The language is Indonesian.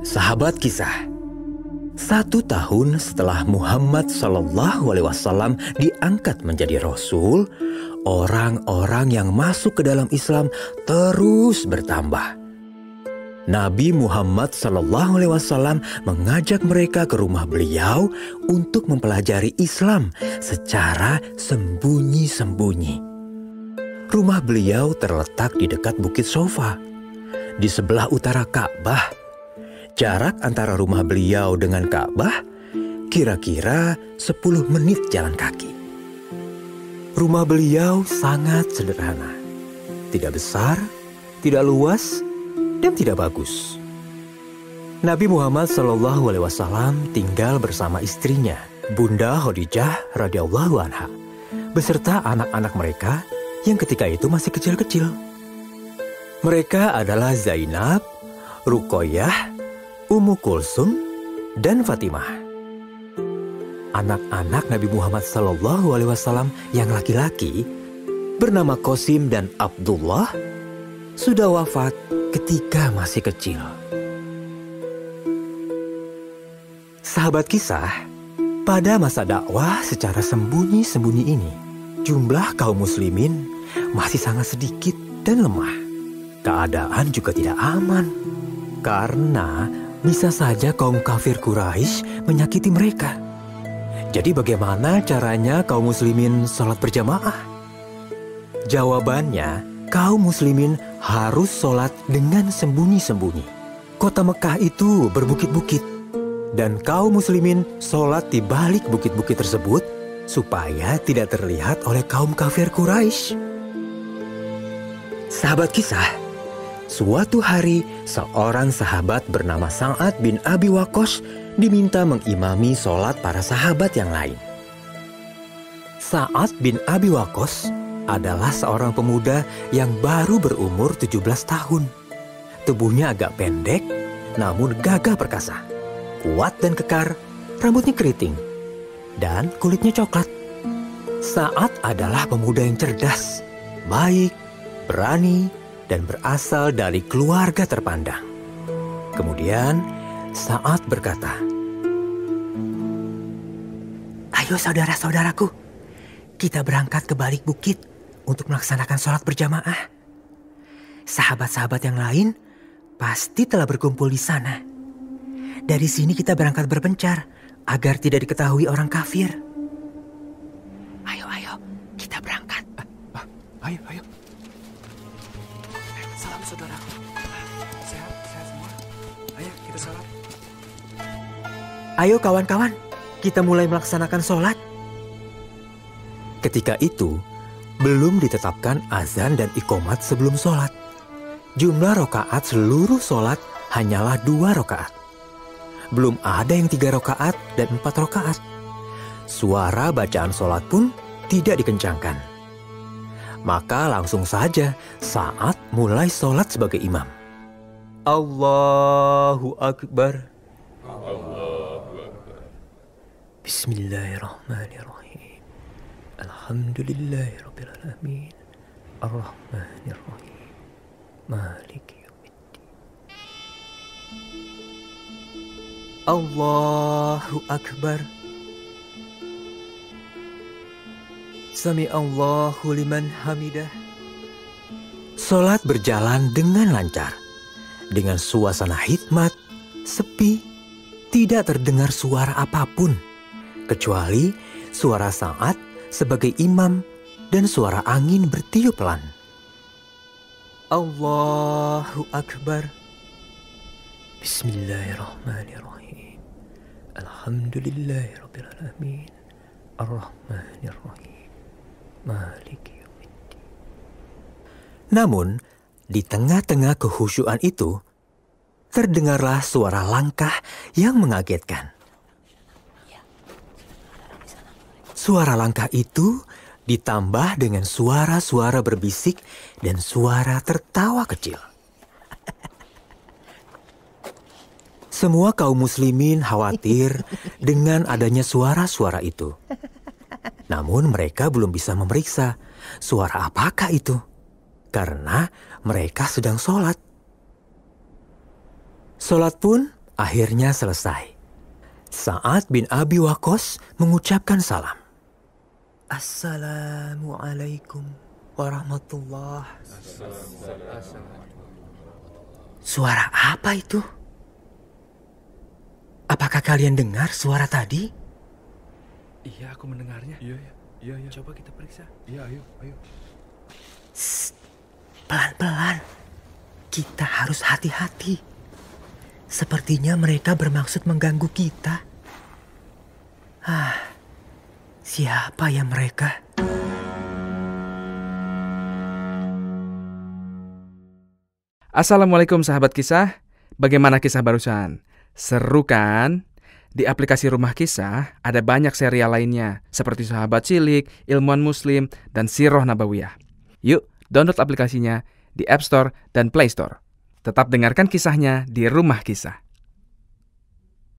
Sahabat kisah. 1 tahun setelah Muhammad SAW diangkat menjadi Rasul, orang-orang yang masuk ke dalam Islam terus bertambah. Nabi Muhammad SAW mengajak mereka ke rumah beliau untuk mempelajari Islam secara sembunyi-sembunyi. Rumah beliau terletak di dekat Bukit Sofa, di sebelah utara Ka'bah. Jarak antara rumah beliau dengan Ka'bah kira-kira 10 menit jalan kaki. Rumah beliau sangat sederhana. Tidak besar, tidak luas, dan tidak bagus. Nabi Muhammad SAW tinggal bersama istrinya, Bunda Khadijah radhiyallahu anha, beserta anak-anak mereka yang ketika itu masih kecil-kecil. Mereka adalah Zainab, Ruqayyah, Ummu Kulsum, dan Fatimah. Anak-anak Nabi Muhammad SAW yang laki-laki bernama Qasim dan Abdullah sudah wafat ketika masih kecil. Sahabat kisah, pada masa dakwah secara sembunyi-sembunyi ini, jumlah kaum muslimin masih sangat sedikit dan lemah. Keadaan juga tidak aman, karena bisa saja kaum kafir Quraisy menyakiti mereka. Jadi bagaimana caranya kaum muslimin sholat berjamaah? Jawabannya, kaum muslimin harus sholat dengan sembunyi-sembunyi. Kota Mekah itu berbukit-bukit, dan kaum muslimin sholat di balik bukit-bukit tersebut supaya tidak terlihat oleh kaum kafir Quraisy. Sahabat kisah, suatu hari seorang sahabat bernama Sa'ad bin Abi Waqqas diminta mengimami sholat para sahabat yang lain. Sa'ad bin Abi Waqqas adalah seorang pemuda yang baru berumur 17 tahun. Tubuhnya agak pendek, namun gagah perkasa. Kuat dan kekar, rambutnya keriting, dan kulitnya coklat. Sa'ad adalah pemuda yang cerdas, baik, berani, dan berasal dari keluarga terpandang. Kemudian Sa'ad berkata, "Ayo saudara-saudaraku, kita berangkat ke balik bukit untuk melaksanakan sholat berjamaah. Sahabat-sahabat yang lain pasti telah berkumpul di sana. Dari sini kita berangkat berpencar agar tidak diketahui orang kafir. Ayo, kita berangkat." Ayo. Salam saudaraku. Sehat semua. Ayo kita salam. Ayo kawan-kawan, kita mulai melaksanakan sholat. Ketika itu, belum ditetapkan azan dan iqomat sebelum sholat. Jumlah rokaat seluruh sholat hanyalah 2 rokaat. Belum ada yang 3 rokaat dan 4 rokaat. Suara bacaan sholat pun tidak dikencangkan. Maka langsung saja Sa'ad mulai sholat sebagai imam. Allahu Akbar. Bismillahirrahmanirrahim. Alhamdulillahirrabbilalamin. Ar-Rahmanirrahim. Maliki yaumiddin. Allahu Akbar. Sami'allahu liman hamidah. Sholat berjalan dengan lancar. Dengan suasana hikmat, sepi, tidak terdengar suara apapun. Kecuali suara Sa'ad sebagai imam dan suara angin bertiup pelan. Allahu Akbar. Bismillahirrahmanirrahim. Alhamdulillahirrabbilalamin. Ar-Rahmanirrahim. Maliki yaumiddin. Namun, di tengah-tengah kehusyuan itu, terdengarlah suara langkah yang mengagetkan. Suara langkah itu ditambah dengan suara-suara berbisik dan suara tertawa kecil. Semua kaum muslimin khawatir dengan adanya suara-suara itu. Namun mereka belum bisa memeriksa suara apakah itu, karena mereka sedang sholat. Sholat pun Akhirnya selesai. Sa'ad bin Abi Waqqas mengucapkan salam. Assalamualaikum warahmatullah. Suara apa itu? Apakah kalian dengar suara tadi? Iya, aku mendengarnya. Iya. Coba kita periksa. Iya, ayo. Pelan-pelan. Kita harus hati-hati. Sepertinya mereka bermaksud mengganggu kita. Siapa ya mereka? Assalamualaikum sahabat kisah. Bagaimana kisah barusan? Seru kan? Di aplikasi Rumah Kisah ada banyak serial lainnya seperti Sahabat Cilik, Ilmuwan Muslim, dan Sirah Nabawiyah. Yuk, download aplikasinya di App Store dan Play Store. Tetap dengarkan kisahnya di Rumah Kisah.